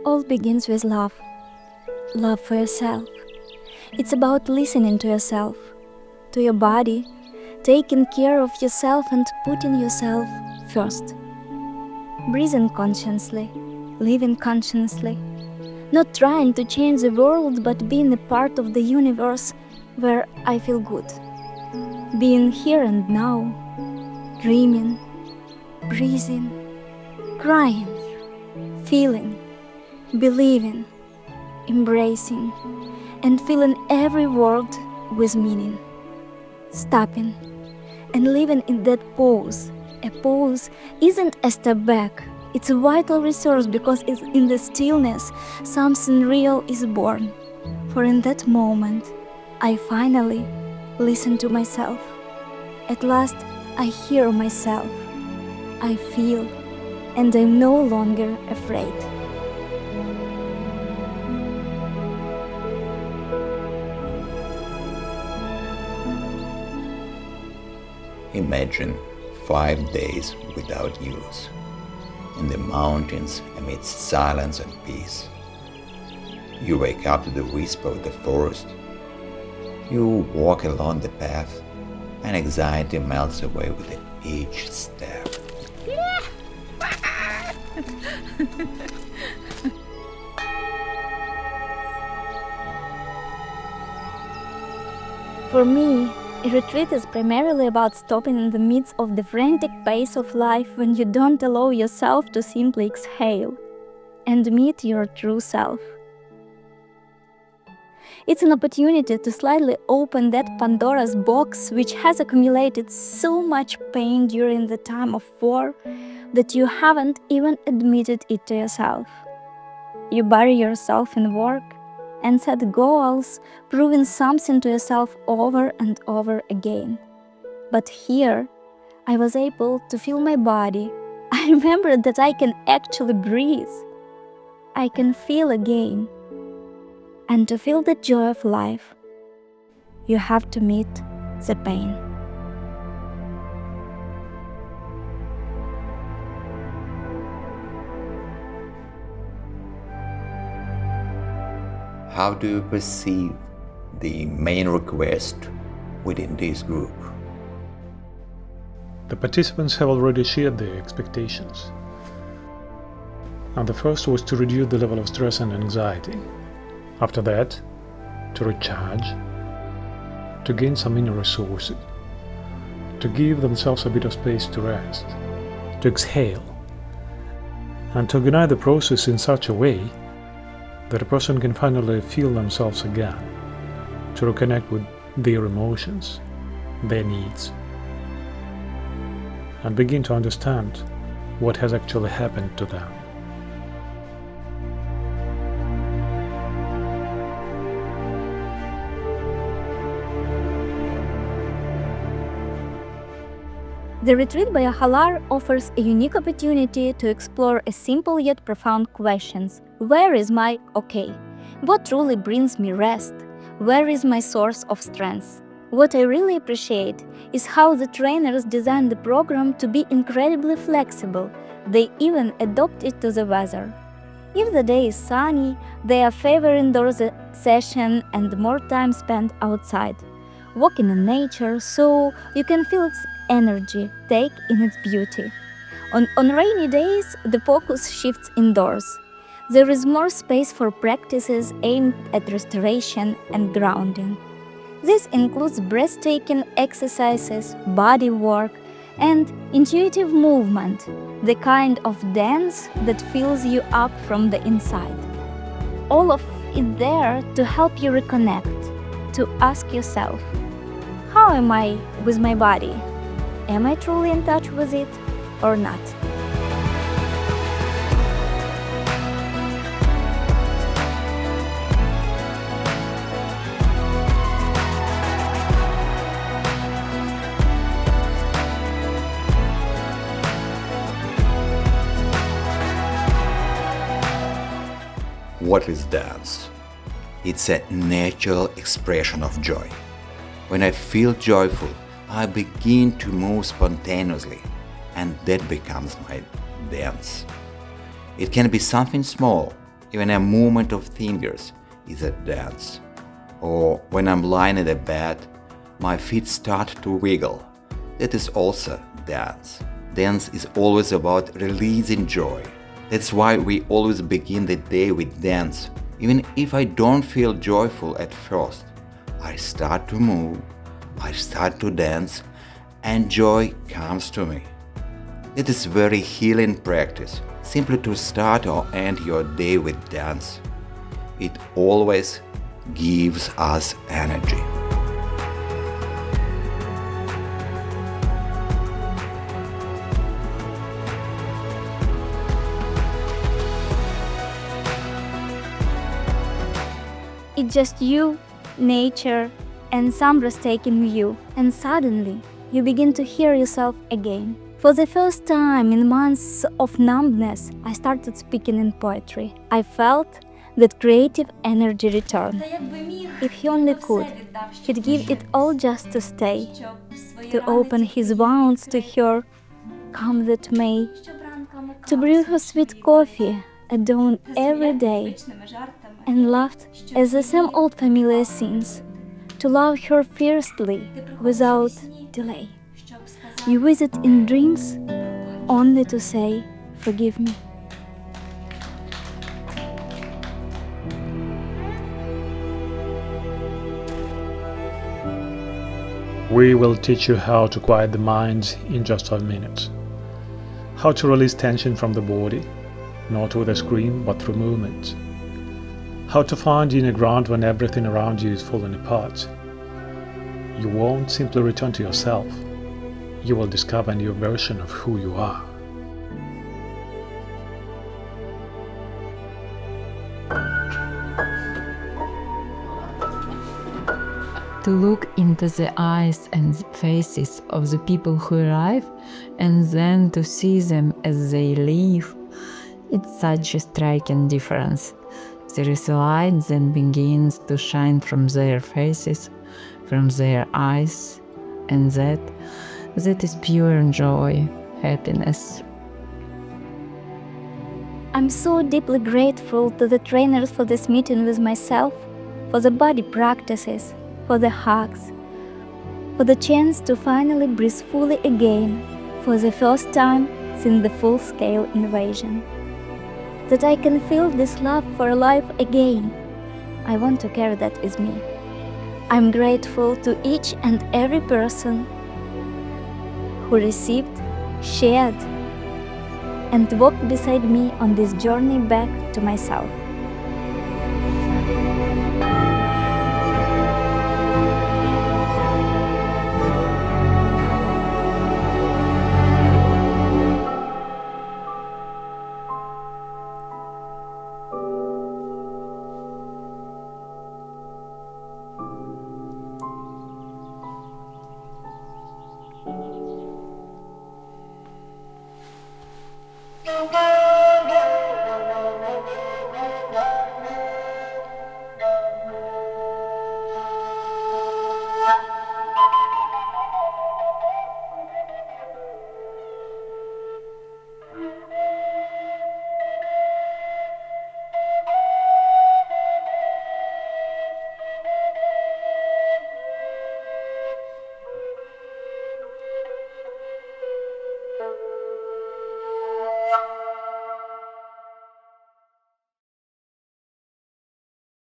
all begins with love. Love for yourself. It's about listening to yourself, to your body, taking care of yourself and putting yourself first. Breathing consciously, living consciously, not trying to change the world but being a part of the universe where I feel good. Being here and now, dreaming, breathing, crying, feeling, believing, embracing, and filling every word with meaning. Stopping and living in that pause. A pause isn't a step back. It's a vital resource because it's in the stillness something real is born. For in that moment, I finally listen to myself. At last, I hear myself. I feel, and I'm no longer afraid. Imagine 5 days without news, in the mountains amidst silence and peace. You wake up to the whisper of the forest. You walk along the path, and anxiety melts away with each step. For me, a retreat is primarily about stopping in the midst of the frantic pace of life when you don't allow yourself to simply exhale and meet your true self. It's an opportunity to slightly open that Pandora's box which has accumulated so much pain during the time of war that you haven't even admitted it to yourself. You bury yourself in work and set goals, proving something to yourself over and over again. But here, I was able to feel my body. I remembered that I can actually breathe. I can feel again. And to feel the joy of life, you have to meet the pain. How do you perceive the main request within this group? The participants have already shared their expectations. And the first was to reduce the level of stress and anxiety. After that, to recharge, to gain some inner resources, to give themselves a bit of space to rest, to exhale, and to organize the process in such a way that a person can finally feel themselves again, to reconnect with their emotions, their needs, and begin to understand what has actually happened to them. The retreat by AHALAR offers a unique opportunity to explore a simple yet profound questions. Where is my okay? What truly brings me rest? Where is my source of strength? What I really appreciate is how the trainers designed the program to be incredibly flexible. They even adapt it to the weather. If the day is sunny, they are favor indoors session and more time spent outside, walking in nature so you can feel its energy, take in its beauty. On rainy days, the focus shifts indoors. There is more space for practices aimed at restoration and grounding. This includes breathtaking exercises, body work, and intuitive movement, the kind of dance that fills you up from the inside. All of it there to help you reconnect, to ask yourself, how am I with my body? Am I truly in touch with it or not? What is dance? It's a natural expression of joy. When I feel joyful, I begin to move spontaneously, and that becomes my dance. It can be something small, Even a movement of fingers is a dance. Or when I'm lying in the bed, my feet start to wiggle. That is also dance. Dance is always about releasing joy. That's why we always begin the day with dance. Even if I don't feel joyful at first, I start to move, I start to dance, and joy comes to me. It is very healing practice, simply to start or end your day with dance. It always gives us energy. It's just you, nature, and some breathtaking view, and suddenly you begin to hear yourself again. For the first time in months of numbness, I started speaking in poetry. I felt that creative energy return. If he only could, he'd give it all just to stay, to open his wounds to her, come that may, to brew her sweet coffee at dawn every day, and laughed as the same old familiar scenes, to love her fiercely without delay. You visit in dreams only to say, forgive me. We will teach you how to quiet the mind in just 5 minutes. How to release tension from the body, not with a scream but through movement. How to find inner ground when everything around you is falling apart. You won't simply return to yourself. You will discover a new version of who you are. To look into the eyes and faces of the people who arrive and then to see them as they leave, it's such a striking difference. There is a light that begins to shine from their faces, from their eyes, and that is pure joy, happiness. I'm so deeply grateful to the trainers for this meeting with myself, for the body practices, for the hugs, for the chance to finally breathe fully again for the first time since the full-scale invasion. That I can feel this love for life again. I want to carry that with me. I'm grateful to each and every person who received, shared, and walked beside me on this journey back to myself.